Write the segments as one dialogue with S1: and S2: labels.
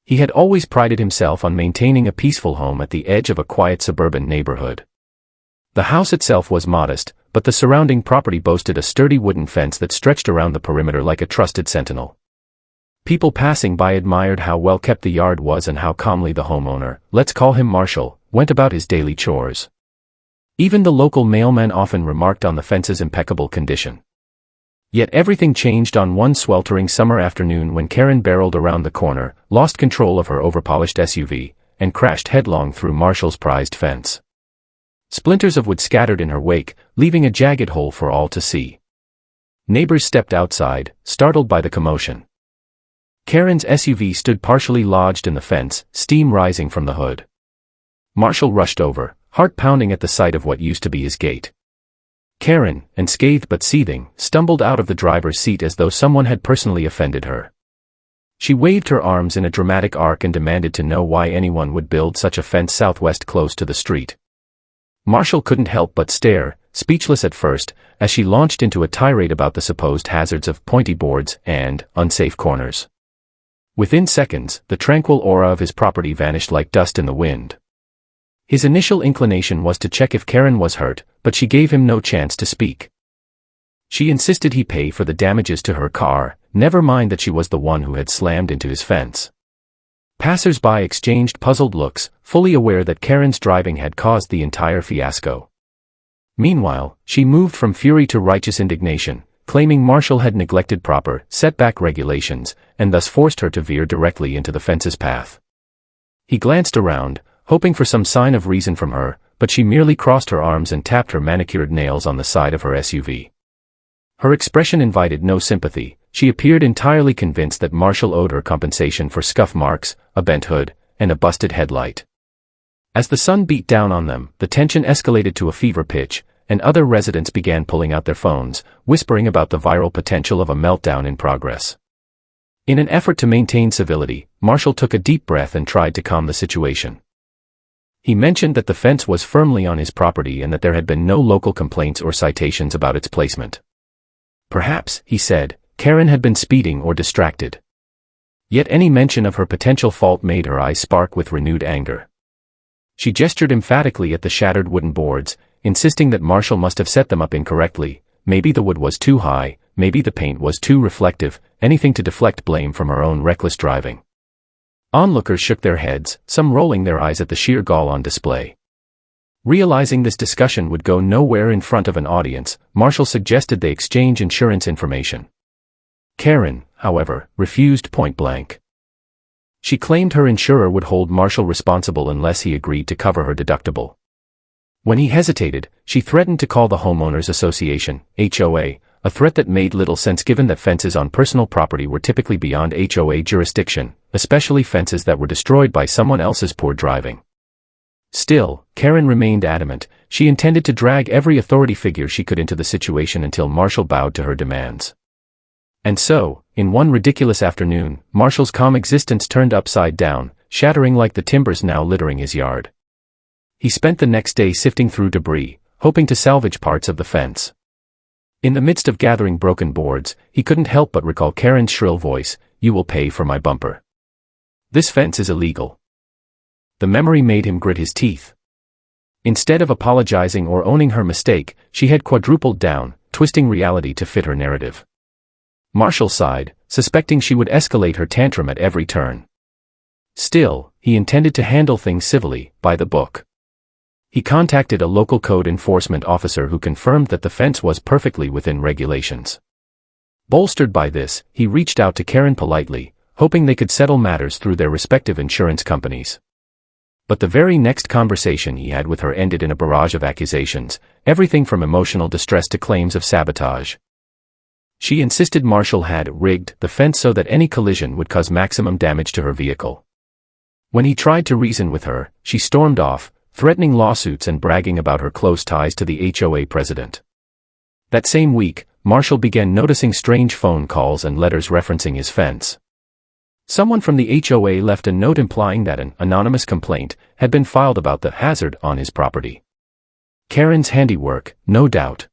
S1: He had always prided himself on maintaining a peaceful home at the edge of a quiet suburban neighborhood. The house itself was modest, but the surrounding property boasted a sturdy wooden fence that stretched around the perimeter like a trusted sentinel. People passing by admired how well kept the yard was and how calmly the homeowner, let's call him Marshall, went about his daily chores. Even the local mailman often remarked on the fence's impeccable condition. Yet everything changed on one sweltering summer afternoon when Karen barreled around the corner, lost control of her overpolished SUV, and crashed headlong through Marshall's prized fence. Splinters of wood scattered in her wake, leaving a jagged hole for all to see. Neighbors stepped outside, startled by the commotion. Karen's SUV stood partially lodged in the fence, steam rising from the hood. Marshall rushed over, heart pounding at the sight of what used to be his gate. Karen, unscathed but seething, stumbled out of the driver's seat as though someone had personally offended her. She waved her arms in a dramatic arc and demanded to know why anyone would build such a fence southwest close to the street. Marshall couldn't help but stare, speechless at first, as she launched into a tirade about the supposed hazards of pointy boards and unsafe corners. Within seconds, the tranquil aura of his property vanished like dust in the wind. His initial inclination was to check if Karen was hurt, but she gave him no chance to speak. She insisted he pay for the damages to her car, never mind that she was the one who had slammed into his fence. Passers-by exchanged puzzled looks, fully aware that Karen's driving had caused the entire fiasco. Meanwhile, she moved from fury to righteous indignation, claiming Marshall had neglected proper setback regulations, and thus forced her to veer directly into the fence's path. He glanced around, hoping for some sign of reason from her, but she merely crossed her arms and tapped her manicured nails on the side of her SUV. Her expression invited no sympathy. She appeared entirely convinced that Marshall owed her compensation for scuff marks, a bent hood, and a busted headlight. As the sun beat down on them, the tension escalated to a fever pitch, and other residents began pulling out their phones, whispering about the viral potential of a meltdown in progress. In an effort to maintain civility, Marshall took a deep breath and tried to calm the situation. He mentioned that the fence was firmly on his property and that there had been no local complaints or citations about its placement. Perhaps, he said, Karen had been speeding or distracted. Yet any mention of her potential fault made her eyes spark with renewed anger. She gestured emphatically at the shattered wooden boards, insisting that Marshall must have set them up incorrectly. Maybe the wood was too high, maybe the paint was too reflective, anything to deflect blame from her own reckless driving. Onlookers shook their heads, some rolling their eyes at the sheer gall on display. Realizing this discussion would go nowhere in front of an audience, Marshall suggested they exchange insurance information. Karen, however, refused point-blank. She claimed her insurer would hold Marshall responsible unless he agreed to cover her deductible. When he hesitated, she threatened to call the Homeowners Association, HOA, a threat that made little sense given that fences on personal property were typically beyond HOA jurisdiction, especially fences that were destroyed by someone else's poor driving. Still, Karen remained adamant. She intended to drag every authority figure she could into the situation until Marshall bowed to her demands. And so, in one ridiculous afternoon, Marshall's calm existence turned upside down, shattering like the timbers now littering his yard. He spent the next day sifting through debris, hoping to salvage parts of the fence. In the midst of gathering broken boards, he couldn't help but recall Karen's shrill voice, "You will pay for my bumper. This fence is illegal." The memory made him grit his teeth. Instead of apologizing or owning her mistake, she had quadrupled down, twisting reality to fit her narrative. Marshall sighed, suspecting she would escalate her tantrum at every turn. Still, he intended to handle things civilly, by the book. He contacted a local code enforcement officer who confirmed that the fence was perfectly within regulations. Bolstered by this, he reached out to Karen politely, hoping they could settle matters through their respective insurance companies. But the very next conversation he had with her ended in a barrage of accusations, everything from emotional distress to claims of sabotage. She insisted Marshall had rigged the fence so that any collision would cause maximum damage to her vehicle. When he tried to reason with her, she stormed off, threatening lawsuits and bragging about her close ties to the HOA president. That same week, Marshall began noticing strange phone calls and letters referencing his fence. Someone from the HOA left a note implying that an anonymous complaint had been filed about the hazard on his property. Karen's handiwork, no doubt.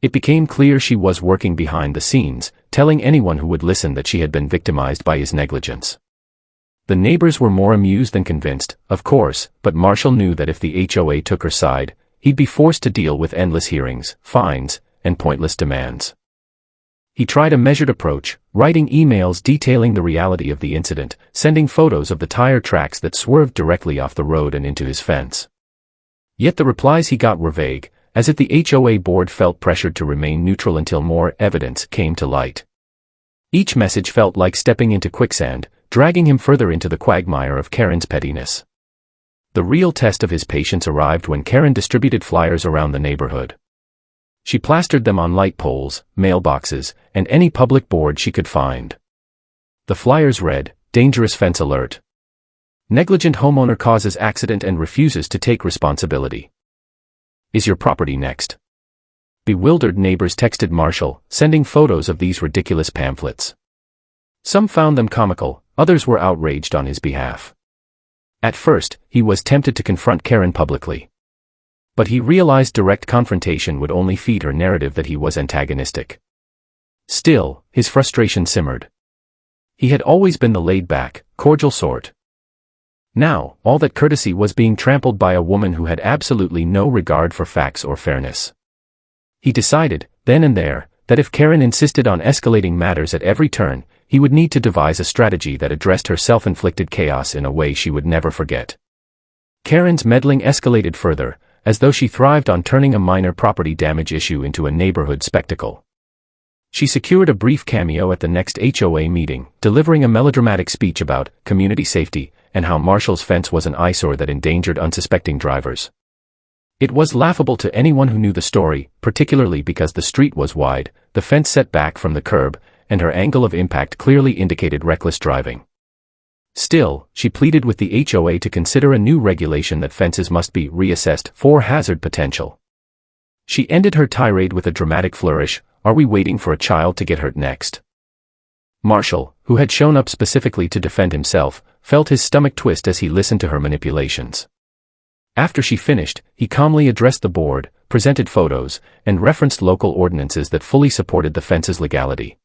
S1: It became clear she was working behind the scenes, telling anyone who would listen that she had been victimized by his negligence. The neighbors were more amused than convinced, of course, but Marshall knew that if the HOA took her side, he'd be forced to deal with endless hearings, fines, and pointless demands. He tried a measured approach, writing emails detailing the reality of the incident, sending photos of the tire tracks that swerved directly off the road and into his fence. Yet the replies he got were vague, as if the HOA board felt pressured to remain neutral until more evidence came to light. Each message felt like stepping into quicksand, dragging him further into the quagmire of Karen's pettiness. The real test of his patience arrived when Karen distributed flyers around the neighborhood. She plastered them on light poles, mailboxes, and any public board she could find. The flyers read, "Dangerous fence alert. Negligent homeowner causes accident and refuses to take responsibility. Is your property next?" Bewildered neighbors texted Marshall, sending photos of these ridiculous pamphlets. Some found them comical, others were outraged on his behalf. At first, he was tempted to confront Karen publicly. But he realized direct confrontation would only feed her narrative that he was antagonistic. Still, his frustration simmered. He had always been the laid-back, cordial sort. Now, all that courtesy was being trampled by a woman who had absolutely no regard for facts or fairness. He decided, then and there, that if Karen insisted on escalating matters at every turn, he would need to devise a strategy that addressed her self-inflicted chaos in a way she would never forget. Karen's meddling escalated further, as though she thrived on turning a minor property damage issue into a neighborhood spectacle. She secured a brief cameo at the next HOA meeting, delivering a melodramatic speech about community safety and how Marshall's fence was an eyesore that endangered unsuspecting drivers. It was laughable to anyone who knew the story, particularly because the street was wide, the fence set back from the curb, and her angle of impact clearly indicated reckless driving. Still, she pleaded with the HOA to consider a new regulation that fences must be reassessed for hazard potential. She ended her tirade with a dramatic flourish, "Are we waiting for a child to get hurt next?" Marshall, who had shown up specifically to defend himself, felt his stomach twist as he listened to her manipulations. After she finished, he calmly addressed the board, presented photos, and referenced local ordinances that fully supported the fence's legality.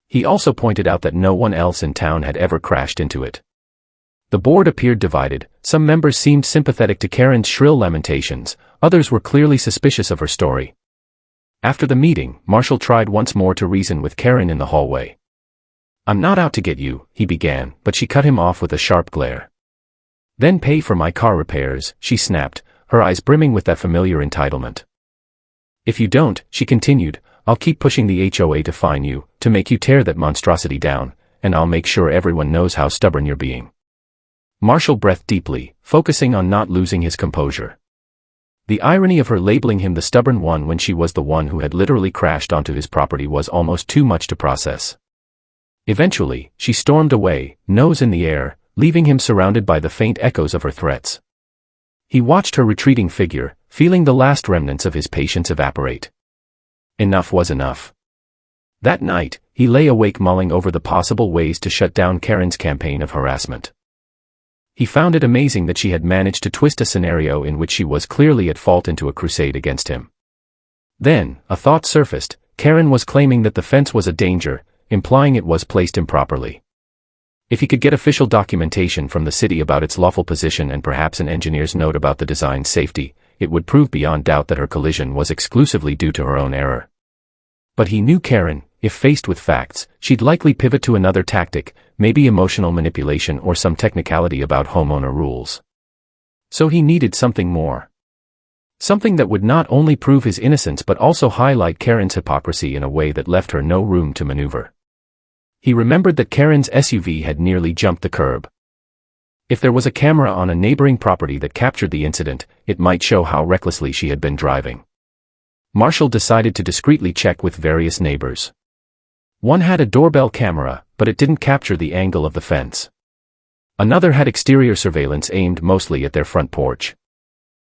S1: He also pointed out that no one else in town had ever crashed into it. The board appeared divided. Some members seemed sympathetic to Karen's shrill lamentations, others were clearly suspicious of her story. After the meeting, Marshall tried once more to reason with Karen in the hallway. "I'm not out to get you," he began, but she cut him off with a sharp glare. "Then pay for my car repairs," she snapped, her eyes brimming with that familiar entitlement. "If you don't," she continued, "I'll keep pushing the HOA to fine you, to make you tear that monstrosity down, and I'll make sure everyone knows how stubborn you're being." Marshall breathed deeply, focusing on not losing his composure. The irony of her labeling him the stubborn one when she was the one who had literally crashed onto his property was almost too much to process. Eventually, she stormed away, nose in the air, leaving him surrounded by the faint echoes of her threats. He watched her retreating figure, feeling the last remnants of his patience evaporate. Enough was enough. That night, he lay awake mulling over the possible ways to shut down Karen's campaign of harassment. He found it amazing that she had managed to twist a scenario in which she was clearly at fault into a crusade against him. Then, a thought surfaced. Karen was claiming that the fence was a danger, implying it was placed improperly. If he could get official documentation from the city about its lawful position and perhaps an engineer's note about the design's safety, it would prove beyond doubt that her collision was exclusively due to her own error. But he knew Karen. If faced with facts, she'd likely pivot to another tactic, maybe emotional manipulation or some technicality about homeowner rules. So he needed something more. Something that would not only prove his innocence but also highlight Karen's hypocrisy in a way that left her no room to maneuver. He remembered that Karen's SUV had nearly jumped the curb. If there was a camera on a neighboring property that captured the incident, it might show how recklessly she had been driving. Marshall decided to discreetly check with various neighbors. One had a doorbell camera, but it didn't capture the angle of the fence. Another had exterior surveillance aimed mostly at their front porch.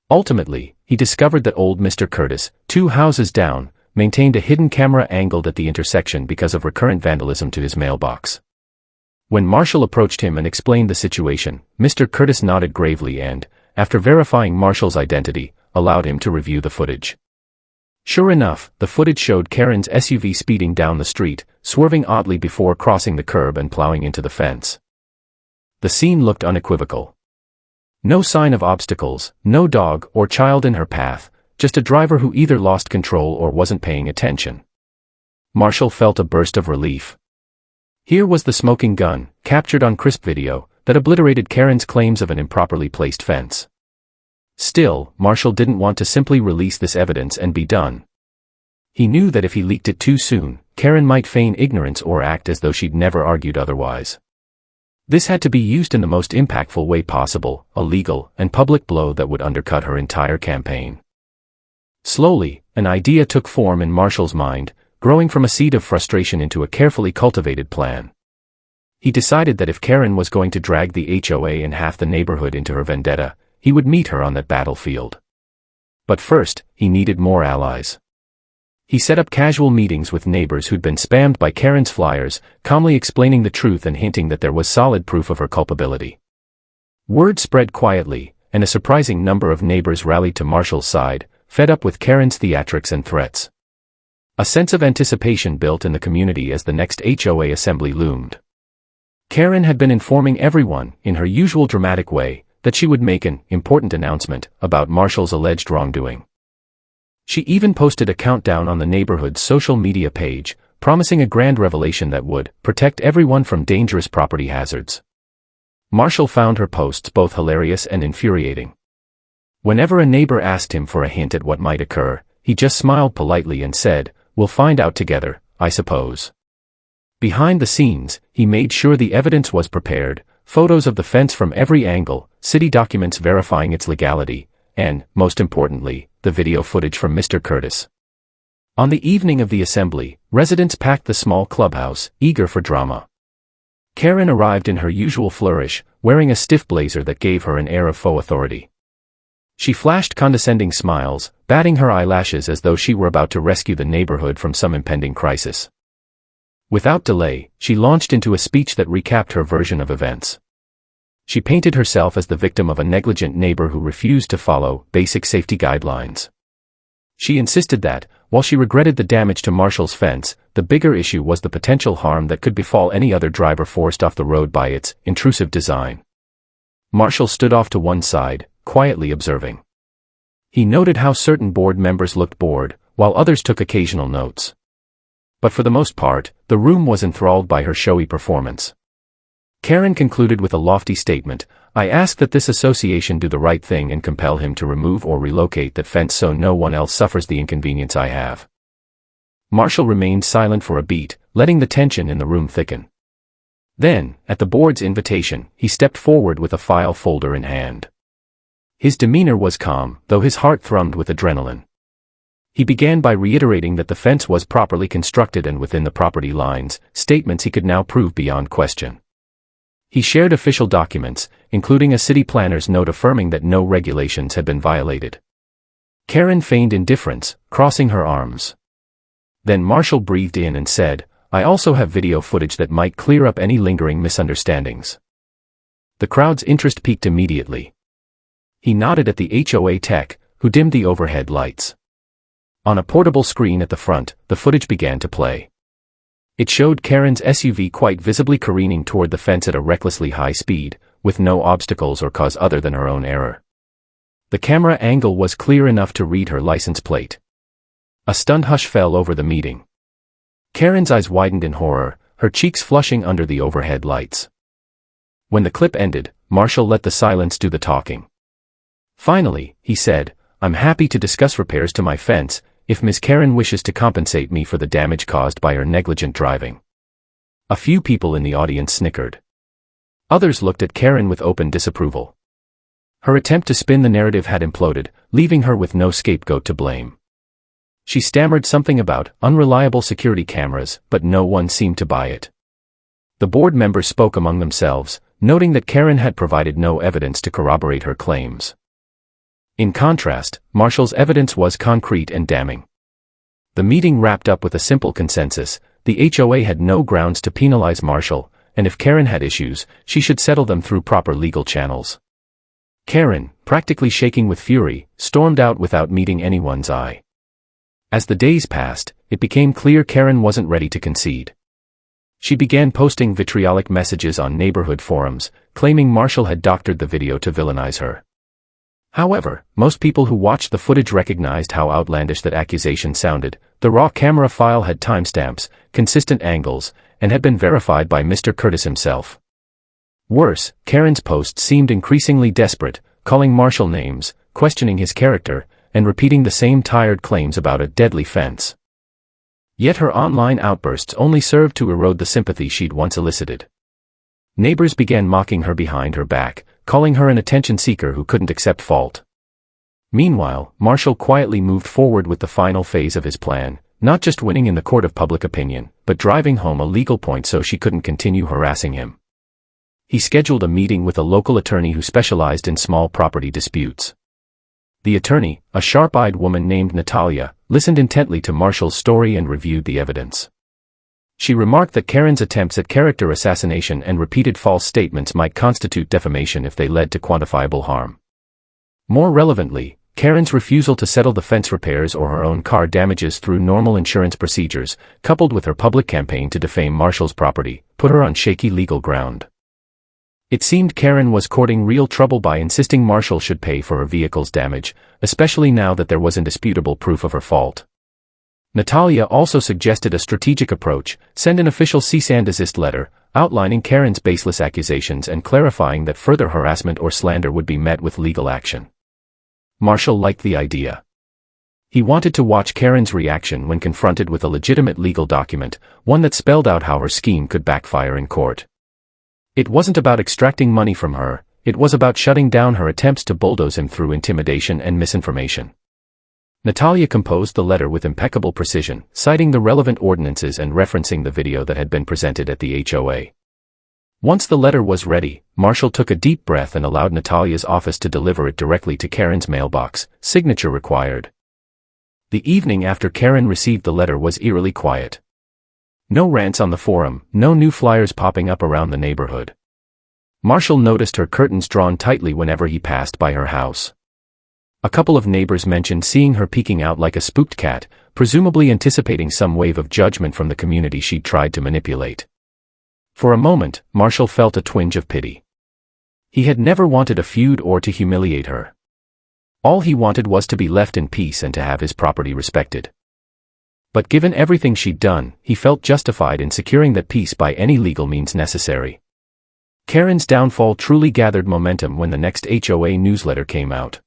S1: Ultimately, he discovered that old Mr. Curtis, 2 houses down, maintained a hidden camera angled at the intersection because of recurrent vandalism to his mailbox. When Marshall approached him and explained the situation, Mr. Curtis nodded gravely and, after verifying Marshall's identity, allowed him to review the footage. Sure enough, the footage showed Karen's SUV speeding down the street, swerving oddly before crossing the curb and plowing into the fence. The scene looked unequivocal. No sign of obstacles, no dog or child in her path, just a driver who either lost control or wasn't paying attention. Marshall felt a burst of relief. Here was the smoking gun, captured on crisp video, that obliterated Karen's claims of an improperly placed fence. Still, Marshall didn't want to simply release this evidence and be done. He knew that if he leaked it too soon, Karen might feign ignorance or act as though she'd never argued otherwise. This had to be used in the most impactful way possible, a legal and public blow that would undercut her entire campaign. Slowly, an idea took form in Marshall's mind, growing from a seed of frustration into a carefully cultivated plan. He decided that if Karen was going to drag the HOA and half the neighborhood into her vendetta, he would meet her on that battlefield. But first, he needed more allies. He set up casual meetings with neighbors who'd been spammed by Karen's flyers, calmly explaining the truth and hinting that there was solid proof of her culpability. Word spread quietly, and a surprising number of neighbors rallied to Marshall's side, fed up with Karen's theatrics and threats. A sense of anticipation built in the community as the next HOA assembly loomed. Karen had been informing everyone, in her usual dramatic way, that she would make an important announcement about Marshall's alleged wrongdoing. She even posted a countdown on the neighborhood's social media page, promising a grand revelation that would protect everyone from dangerous property hazards. Marshall found her posts both hilarious and infuriating. Whenever a neighbor asked him for a hint at what might occur, he just smiled politely and said, "We'll find out together, I suppose." Behind the scenes, he made sure the evidence was prepared, photos of the fence from every angle, city documents verifying its legality, and, most importantly, the video footage from Mr. Curtis. On the evening of the assembly, residents packed the small clubhouse, eager for drama. Karen arrived in her usual flourish, wearing a stiff blazer that gave her an air of faux authority. She flashed condescending smiles, batting her eyelashes as though she were about to rescue the neighborhood from some impending crisis. Without delay, she launched into a speech that recapped her version of events. She painted herself as the victim of a negligent neighbor who refused to follow basic safety guidelines. She insisted that, while she regretted the damage to Marshall's fence, the bigger issue was the potential harm that could befall any other driver forced off the road by its intrusive design. Marshall stood off to one side, quietly observing. He noted how certain board members looked bored, while others took occasional notes. But for the most part, the room was enthralled by her showy performance. Karen concluded with a lofty statement, "I ask that this association do the right thing and compel him to remove or relocate that fence so no one else suffers the inconvenience I have." Marshall remained silent for a beat, letting the tension in the room thicken. Then, at the board's invitation, he stepped forward with a file folder in hand. His demeanor was calm, though his heart thrummed with adrenaline. He began by reiterating that the fence was properly constructed and within the property lines, statements he could now prove beyond question. He shared official documents, including a city planner's note affirming that no regulations had been violated. Karen feigned indifference, crossing her arms. Then Marshall breathed in and said, "I also have video footage that might clear up any lingering misunderstandings." The crowd's interest peaked immediately. He nodded at the HOA tech, who dimmed the overhead lights. On a portable screen at the front, the footage began to play. It showed Karen's SUV quite visibly careening toward the fence at a recklessly high speed, with no obstacles or cause other than her own error. The camera angle was clear enough to read her license plate. A stunned hush fell over the meeting. Karen's eyes widened in horror, her cheeks flushing under the overhead lights. When the clip ended, Marshall let the silence do the talking. Finally, he said, "I'm happy to discuss repairs to my fence, if Ms. Karen wishes to compensate me for the damage caused by her negligent driving." A few people in the audience snickered. Others looked at Karen with open disapproval. Her attempt to spin the narrative had imploded, leaving her with no scapegoat to blame. She stammered something about unreliable security cameras, but no one seemed to buy it. The board members spoke among themselves, noting that Karen had provided no evidence to corroborate her claims. In contrast, Marshall's evidence was concrete and damning. The meeting wrapped up with a simple consensus: the HOA had no grounds to penalize Marshall, and if Karen had issues, she should settle them through proper legal channels. Karen, practically shaking with fury, stormed out without meeting anyone's eye. As the days passed, it became clear Karen wasn't ready to concede. She began posting vitriolic messages on neighborhood forums, claiming Marshall had doctored the video to villainize her. However, most people who watched the footage recognized how outlandish that accusation sounded. The raw camera file had timestamps, consistent angles, and had been verified by Mr. Curtis himself. Worse, Karen's posts seemed increasingly desperate, calling Marshall names, questioning his character, and repeating the same tired claims about a deadly fence. Yet her online outbursts only served to erode the sympathy she'd once elicited. Neighbors began mocking her behind her back, calling her an attention seeker who couldn't accept fault. Meanwhile, Marshall quietly moved forward with the final phase of his plan, not just winning in the court of public opinion, but driving home a legal point so she couldn't continue harassing him. He scheduled a meeting with a local attorney who specialized in small property disputes. The attorney, a sharp-eyed woman named Natalia, listened intently to Marshall's story and reviewed the evidence. She remarked that Karen's attempts at character assassination and repeated false statements might constitute defamation if they led to quantifiable harm. More relevantly, Karen's refusal to settle the fence repairs or her own car damages through normal insurance procedures, coupled with her public campaign to defame Marshall's property, put her on shaky legal ground. It seemed Karen was courting real trouble by insisting Marshall should pay for her vehicle's damage, especially now that there was indisputable proof of her fault. Natalia also suggested a strategic approach: send an official cease and desist letter, outlining Karen's baseless accusations and clarifying that further harassment or slander would be met with legal action. Marshall liked the idea. He wanted to watch Karen's reaction when confronted with a legitimate legal document, one that spelled out how her scheme could backfire in court. It wasn't about extracting money from her, it was about shutting down her attempts to bulldoze him through intimidation and misinformation. Natalia composed the letter with impeccable precision, citing the relevant ordinances and referencing the video that had been presented at the HOA. Once the letter was ready, Marshall took a deep breath and allowed Natalia's office to deliver it directly to Karen's mailbox, signature required. The evening after Karen received the letter was eerily quiet. No rants on the forum, no new flyers popping up around the neighborhood. Marshall noticed her curtains drawn tightly whenever he passed by her house. A couple of neighbors mentioned seeing her peeking out like a spooked cat, presumably anticipating some wave of judgment from the community she'd tried to manipulate. For a moment, Marshall felt a twinge of pity. He had never wanted a feud or to humiliate her. All he wanted was to be left in peace and to have his property respected. But given everything she'd done, he felt justified in securing that peace by any legal means necessary. Karen's downfall truly gathered momentum when the next HOA newsletter came out.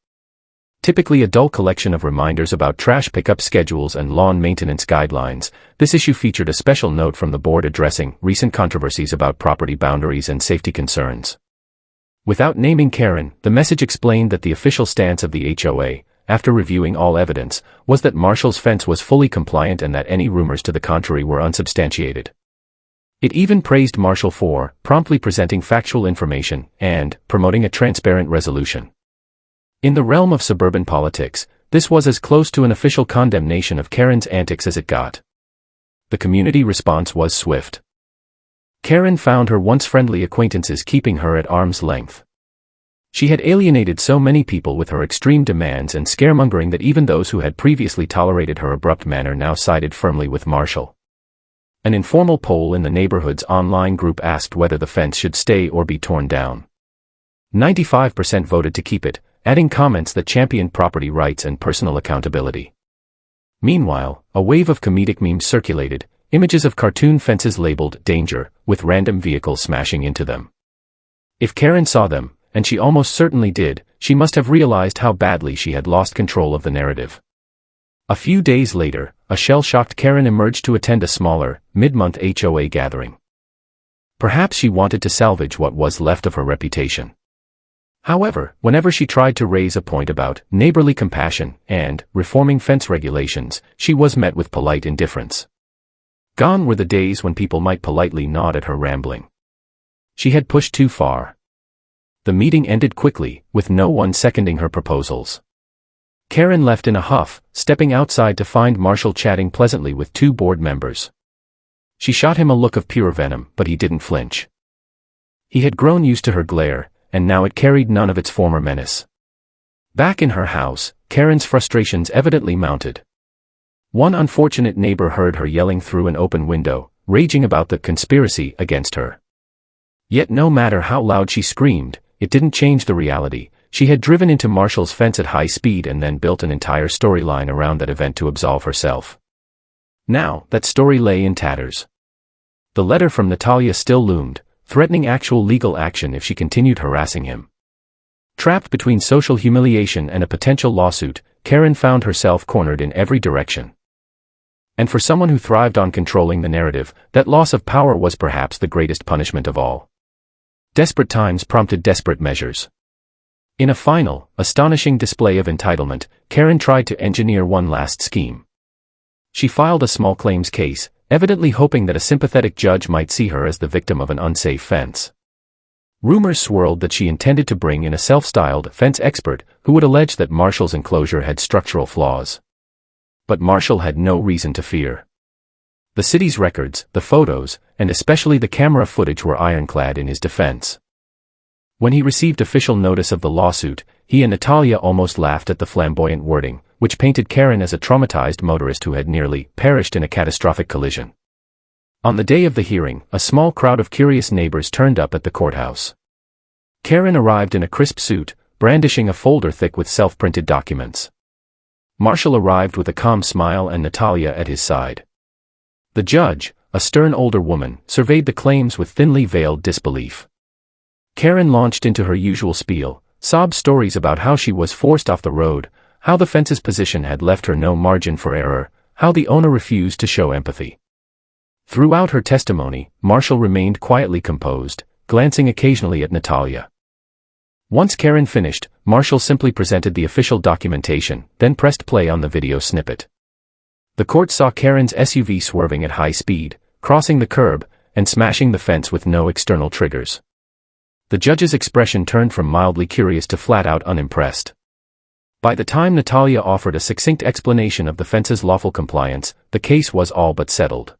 S1: Typically a dull collection of reminders about trash pickup schedules and lawn maintenance guidelines, this issue featured a special note from the board addressing recent controversies about property boundaries and safety concerns. Without naming Karen, the message explained that the official stance of the HOA, after reviewing all evidence, was that Marshall's fence was fully compliant and that any rumors to the contrary were unsubstantiated. It even praised Marshall for promptly presenting factual information and promoting a transparent resolution. In the realm of suburban politics, this was as close to an official condemnation of Karen's antics as it got. The community response was swift. Karen found her once friendly acquaintances keeping her at arm's length. She had alienated so many people with her extreme demands and scaremongering that even those who had previously tolerated her abrupt manner now sided firmly with Marshall. An informal poll in the neighborhood's online group asked whether the fence should stay or be torn down. 95% voted to keep it, adding comments that championed property rights and personal accountability. Meanwhile, a wave of comedic memes circulated, images of cartoon fences labeled "danger," with random vehicles smashing into them. If Karen saw them, and she almost certainly did, she must have realized how badly she had lost control of the narrative. A few days later, a shell-shocked Karen emerged to attend a smaller, mid-month HOA gathering. Perhaps she wanted to salvage what was left of her reputation. However, whenever she tried to raise a point about neighborly compassion and reforming fence regulations, she was met with polite indifference. Gone were the days when people might politely nod at her rambling. She had pushed too far. The meeting ended quickly, with no one seconding her proposals. Karen left in a huff, stepping outside to find Marshall chatting pleasantly with two board members. She shot him a look of pure venom, but he didn't flinch. He had grown used to her glare, and now it carried none of its former menace. Back in her house, Karen's frustrations evidently mounted. One unfortunate neighbor heard her yelling through an open window, raging about the conspiracy against her. Yet no matter how loud she screamed, it didn't change the reality. She had driven into Marshall's fence at high speed and then built an entire storyline around that event to absolve herself. Now, that story lay in tatters. The letter from Natalia still loomed, threatening actual legal action if she continued harassing him. Trapped between social humiliation and a potential lawsuit, Karen found herself cornered in every direction. And for someone who thrived on controlling the narrative, that loss of power was perhaps the greatest punishment of all. Desperate times prompted desperate measures. In a final, astonishing display of entitlement, Karen tried to engineer one last scheme. She filed a small claims case, evidently hoping that a sympathetic judge might see her as the victim of an unsafe fence. Rumors swirled that she intended to bring in a self-styled fence expert who would allege that Marshall's enclosure had structural flaws. But Marshall had no reason to fear. The city's records, the photos, and especially the camera footage were ironclad in his defense. When he received official notice of the lawsuit, he and Natalia almost laughed at the flamboyant wording, which painted Karen as a traumatized motorist who had nearly perished in a catastrophic collision. On the day of the hearing, a small crowd of curious neighbors turned up at the courthouse. Karen arrived in a crisp suit, brandishing a folder thick with self-printed documents. Marshall arrived with a calm smile and Natalia at his side. The judge, a stern older woman, surveyed the claims with thinly veiled disbelief. Karen launched into her usual spiel, sob stories about how she was forced off the road, how the fence's position had left her no margin for error, how the owner refused to show empathy. Throughout her testimony, Marshall remained quietly composed, glancing occasionally at Natalia. Once Karen finished, Marshall simply presented the official documentation, then pressed play on the video snippet. The court saw Karen's SUV swerving at high speed, crossing the curb, and smashing the fence with no external triggers. The judge's expression turned from mildly curious to flat-out unimpressed. By the time Natalia offered a succinct explanation of the fence's lawful compliance, the case was all but settled.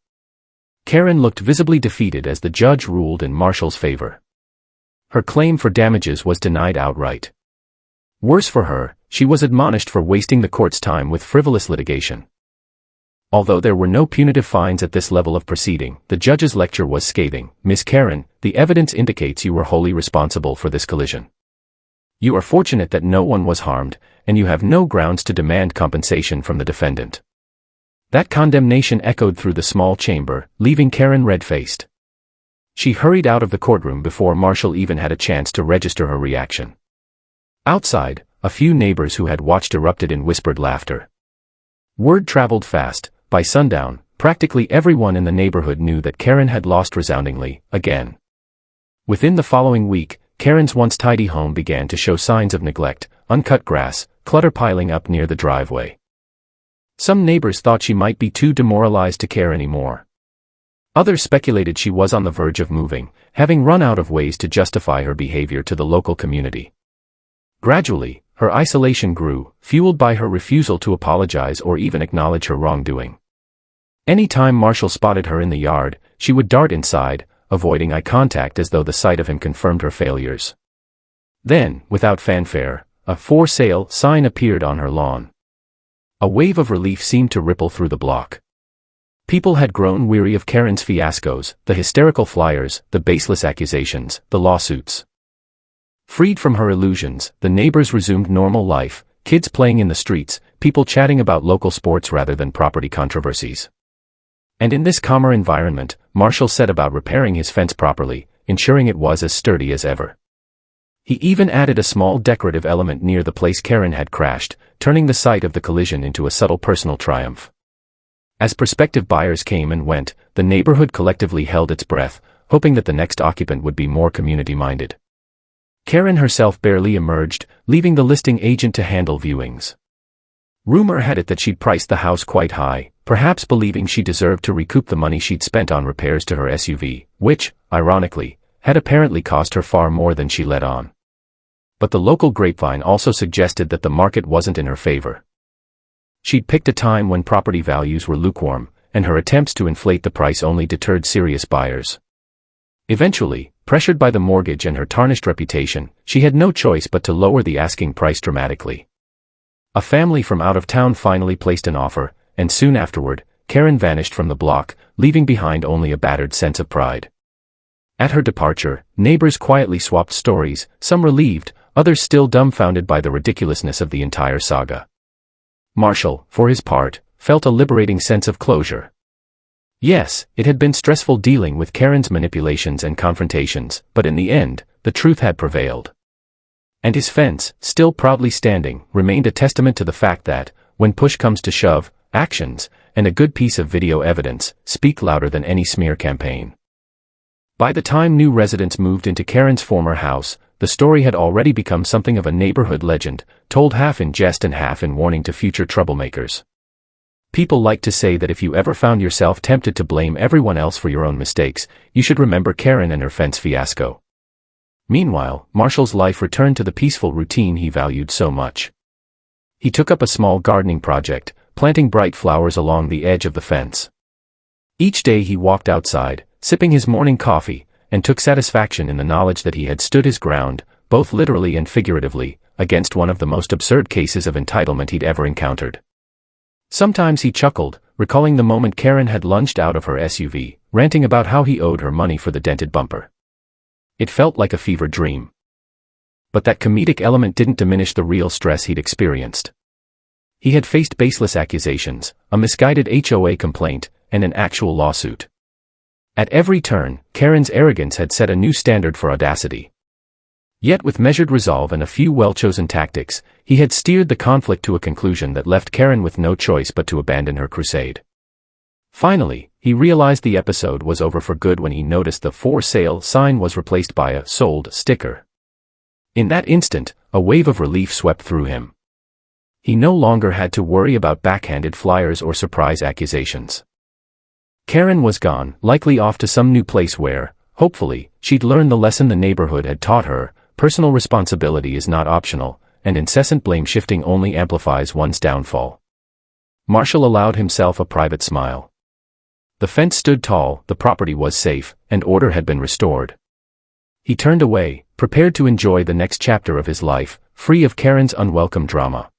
S1: Karen looked visibly defeated as the judge ruled in Marshall's favor. Her claim for damages was denied outright. Worse for her, she was admonished for wasting the court's time with frivolous litigation. Although there were no punitive fines at this level of proceeding, the judge's lecture was scathing. "Miss Karen, the evidence indicates you were wholly responsible for this collision. You are fortunate that no one was harmed, and you have no grounds to demand compensation from the defendant." That condemnation echoed through the small chamber, leaving Karen red-faced. She hurried out of the courtroom before Marshall even had a chance to register her reaction. Outside, a few neighbors who had watched erupted in whispered laughter. Word traveled fast. By sundown, practically everyone in the neighborhood knew that Karen had lost resoundingly, again. Within the following week, Karen's once tidy home began to show signs of neglect, uncut grass, clutter piling up near the driveway. Some neighbors thought she might be too demoralized to care anymore. Others speculated she was on the verge of moving, having run out of ways to justify her behavior to the local community. Gradually, her isolation grew, fueled by her refusal to apologize or even acknowledge her wrongdoing. Any time Marshall spotted her in the yard, she would dart inside, avoiding eye contact as though the sight of him confirmed her failures. Then, without fanfare, a "for sale" sign appeared on her lawn. A wave of relief seemed to ripple through the block. People had grown weary of Karen's fiascos, the hysterical flyers, the baseless accusations, the lawsuits. Freed from her illusions, the neighbors resumed normal life, kids playing in the streets, people chatting about local sports rather than property controversies. And in this calmer environment, Marshall set about repairing his fence properly, ensuring it was as sturdy as ever. He even added a small decorative element near the place Karen had crashed, turning the sight of the collision into a subtle personal triumph. As prospective buyers came and went, the neighborhood collectively held its breath, hoping that the next occupant would be more community-minded. Karen herself barely emerged, leaving the listing agent to handle viewings. Rumor had it that she'd priced the house quite high, perhaps believing she deserved to recoup the money she'd spent on repairs to her SUV, which, ironically, had apparently cost her far more than she let on. But the local grapevine also suggested that the market wasn't in her favor. She'd picked a time when property values were lukewarm, and her attempts to inflate the price only deterred serious buyers. Eventually, pressured by the mortgage and her tarnished reputation, she had no choice but to lower the asking price dramatically. A family from out of town finally placed an offer, and soon afterward, Karen vanished from the block, leaving behind only a battered sense of pride. At her departure, neighbors quietly swapped stories, some relieved, others still dumbfounded by the ridiculousness of the entire saga. Marshall, for his part, felt a liberating sense of closure. Yes, it had been stressful dealing with Karen's manipulations and confrontations, but in the end, the truth had prevailed. And his fence, still proudly standing, remained a testament to the fact that, when push comes to shove, actions, and a good piece of video evidence, speak louder than any smear campaign. By the time new residents moved into Karen's former house, the story had already become something of a neighborhood legend, told half in jest and half in warning to future troublemakers. People like to say that if you ever found yourself tempted to blame everyone else for your own mistakes, you should remember Karen and her fence fiasco. Meanwhile, Marshall's life returned to the peaceful routine he valued so much. He took up a small gardening project, planting bright flowers along the edge of the fence. Each day he walked outside, sipping his morning coffee, and took satisfaction in the knowledge that he had stood his ground, both literally and figuratively, against one of the most absurd cases of entitlement he'd ever encountered. Sometimes he chuckled, recalling the moment Karen had lunged out of her SUV, ranting about how he owed her money for the dented bumper. It felt like a fever dream. But that comedic element didn't diminish the real stress he'd experienced. He had faced baseless accusations, a misguided HOA complaint, and an actual lawsuit. At every turn, Karen's arrogance had set a new standard for audacity. Yet with measured resolve and a few well-chosen tactics, he had steered the conflict to a conclusion that left Karen with no choice but to abandon her crusade. Finally, he realized the episode was over for good when he noticed the "for sale" sign was replaced by a "sold" sticker. In that instant, a wave of relief swept through him. He no longer had to worry about backhanded flyers or surprise accusations. Karen was gone, likely off to some new place where, hopefully, she'd learn the lesson the neighborhood had taught her: personal responsibility is not optional, and incessant blame shifting only amplifies one's downfall. Marshall allowed himself a private smile. The fence stood tall, the property was safe, and order had been restored. He turned away, prepared to enjoy the next chapter of his life, free of Karen's unwelcome drama.